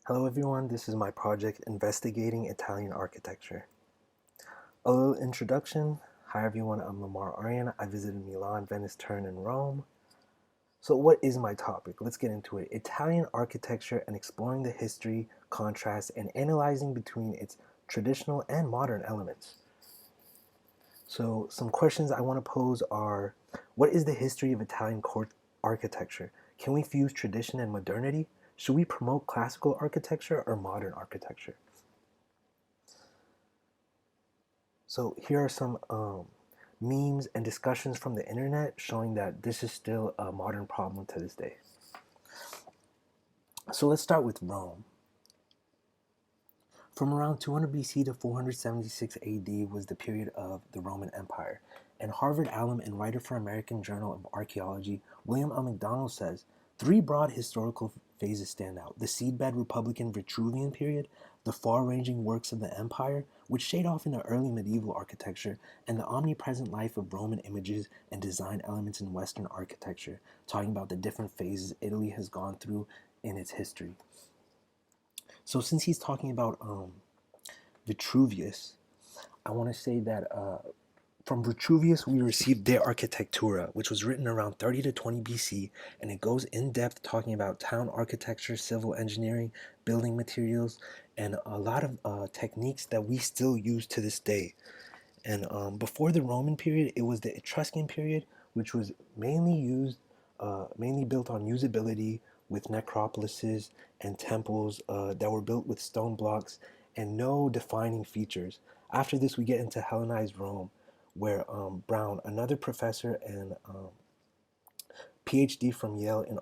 Hello everyone, this is my project Investigating Italian Architecture. A little introduction. Hi everyone, I'm Lamar Aryan. I visited Milan, Venice, Turin, and Rome. So what is my topic? Let's get into it. Italian architecture and exploring the history, contrast, and analyzing between its traditional and modern elements. So some questions I want to pose are, what is the history of Italian court architecture? Can we fuse tradition and modernity? Should we promote classical architecture or modern architecture? So here are some memes and discussions from the internet showing that this is still a modern problem to this day. So let's start with Rome. From around 200 BC to 476 AD was the period of the Roman Empire. And Harvard alum and writer for American Journal of Archaeology, William L. McDonald says, three broad historical phases stand out: the seedbed Republican Vitruvian period, the far-ranging works of the empire, which shade off into early medieval architecture, and the omnipresent life of Roman images and design elements in Western architecture, talking about the different phases Italy has gone through in its history. So since he's talking about Vitruvius, I want to say that from Vitruvius we received De Architectura, which was written around 30 to 20 BC, and it goes in depth talking about town architecture, civil engineering, building materials, and a lot of techniques that we still use to this day. And before the Roman period, it was the Etruscan period, which was mainly built on usability, with necropolises and temples that were built with stone blocks and no defining features. After this, we get into Hellenized Rome, where Brown, another professor and PhD from Yale in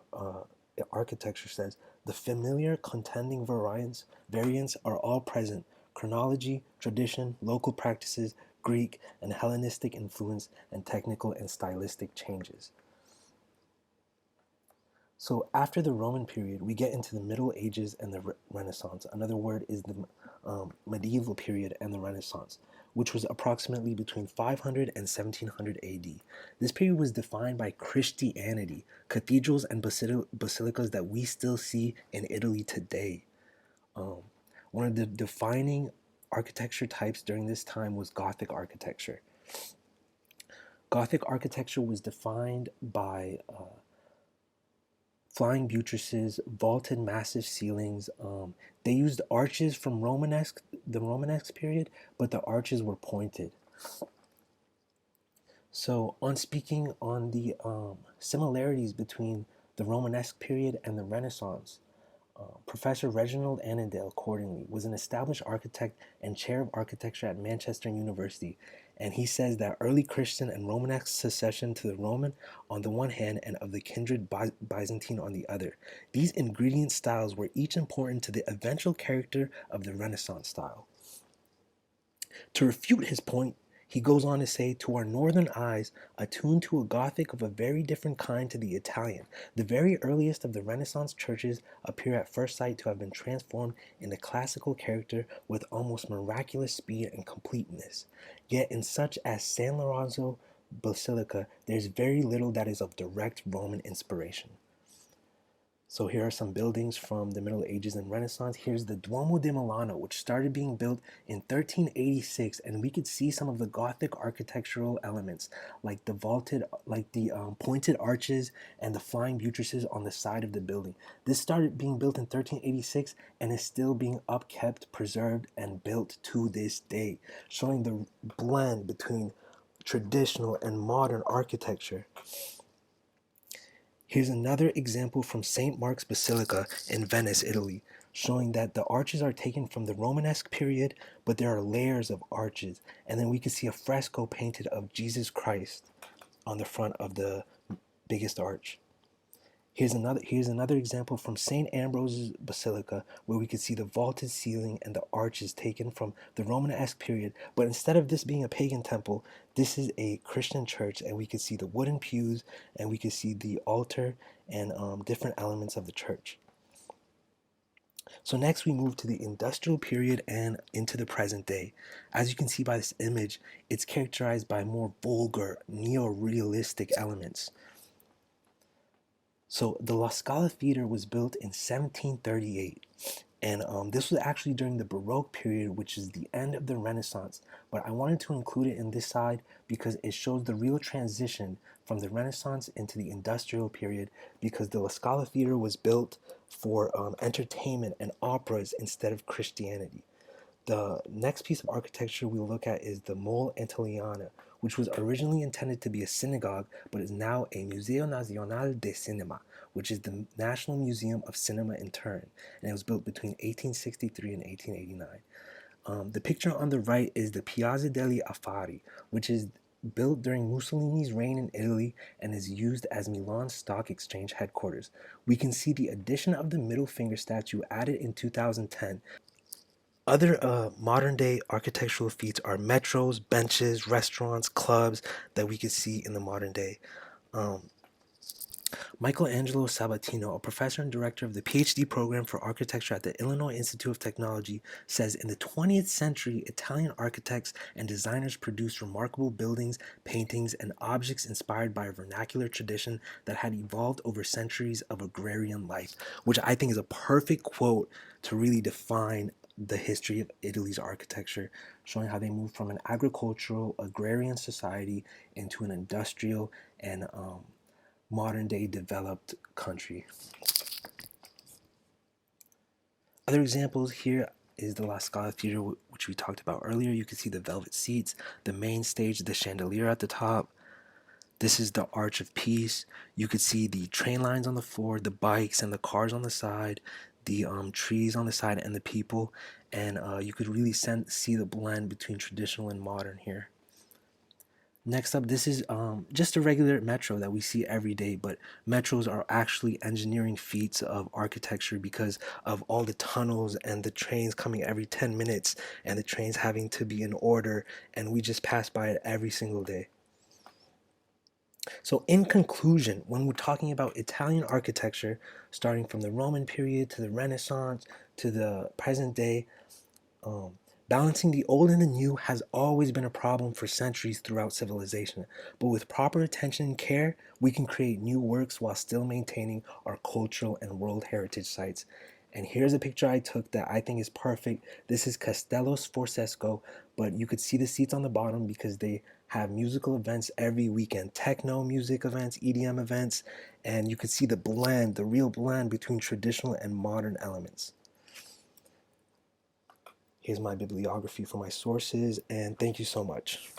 architecture, says the familiar contending variants are all present: chronology, tradition, local practices, Greek and Hellenistic influence, and technical and stylistic changes. So after the Roman period, we get into the Middle Ages and the Renaissance. Another word is the medieval period and the Renaissance, which was approximately between 500 and 1700 AD. This period was defined by Christianity, cathedrals and basilicas that we still see in Italy today. One of the defining architecture types during this time was Gothic architecture. Gothic architecture was defined by flying buttresses, vaulted massive ceilings. They used arches from the Romanesque period, but the arches were pointed. So, on speaking on the similarities between the Romanesque period and the Renaissance, Professor Reginald Annandale Cordingley was an established architect and chair of architecture at Manchester University, and he says that early Christian and Romanesque succession to the Roman on the one hand and of the kindred Byzantine on the other. These ingredient styles were each important to the eventual character of the Renaissance style. To refute his point, he goes on to say, to our northern eyes, attuned to a Gothic of a very different kind to the Italian, the very earliest of the Renaissance churches appear at first sight to have been transformed into classical character with almost miraculous speed and completeness. Yet in such as San Lorenzo Basilica, there is very little that is of direct Roman inspiration. So here are some buildings from the Middle Ages and Renaissance. Here's the Duomo di Milano, which started being built in 1386, and we could see some of the Gothic architectural elements, like the pointed arches and the flying buttresses on the side of the building. This started being built in 1386 and is still being upkept, preserved, and built to this day, showing the blend between traditional and modern architecture. Here's another example from St. Mark's Basilica in Venice, Italy, showing that the arches are taken from the Romanesque period, but there are layers of arches. And then we can see a fresco painted of Jesus Christ on the front of the biggest arch. Here's another example from St. Ambrose's Basilica, where we can see the vaulted ceiling and the arches taken from the Romanesque period. But instead of this being a pagan temple, this is a Christian church, and we can see the wooden pews, and we can see the altar and different elements of the church. So next we move to the industrial period and into the present day. As you can see by this image, it's characterized by more vulgar, neo-realistic elements. So the La Scala Theater was built in 1738, And this was actually during the Baroque period, which is the end of the Renaissance. But I wanted to include it in this side because it shows the real transition from the Renaissance into the industrial period, because the La Scala Theater was built for entertainment and operas instead of Christianity. The next piece of architecture we'll look at is the Mole Italiana, which was originally intended to be a synagogue, but is now a Museo Nacional de Cinema, which is the National Museum of Cinema in Turin, and it was built between 1863 and 1889. The picture on the right is the Piazza degli Affari, which is built during Mussolini's reign in Italy and is used as Milan's stock exchange headquarters. We can see the addition of the middle finger statue added in 2010. Other modern day architectural feats are metros, benches, restaurants, clubs that we could see in the modern day. Um, Michelangelo Sabatino, a professor and director of the PhD program for architecture at the Illinois Institute of Technology, says in the 20th century, Italian architects and designers produced remarkable buildings, paintings, and objects inspired by a vernacular tradition that had evolved over centuries of agrarian life, which I think is a perfect quote to really define the history of Italy's architecture, showing how they moved from an agricultural, agrarian society into an industrial and modern day developed country. Other examples here is the La Scala Theater, which we talked about earlier. You can see the velvet seats, the main stage, the chandelier at the top. This is the Arch of Peace. You could see the train lines on the floor, the bikes and the cars on the side, the trees on the side, and the people. And you could really see the blend between traditional and modern here. Next up, this is just a regular metro that we see every day, but metros are actually engineering feats of architecture because of all the tunnels and the trains coming every 10 minutes and the trains having to be in order, and we just pass by it every single day. So, in conclusion, when we're talking about Italian architecture, starting from the Roman period to the Renaissance to the present day, um, balancing the old and the new has always been a problem for centuries throughout civilization, but with proper attention and care, we can create new works while still maintaining our cultural and world heritage sites. And here's a picture I took that I think is perfect. This is Castello Sforzesco, but you could see the seats on the bottom because they have musical events every weekend, techno music events, EDM events, and you could see the blend, the real blend between traditional and modern elements. Here's my bibliography for my sources, and thank you so much.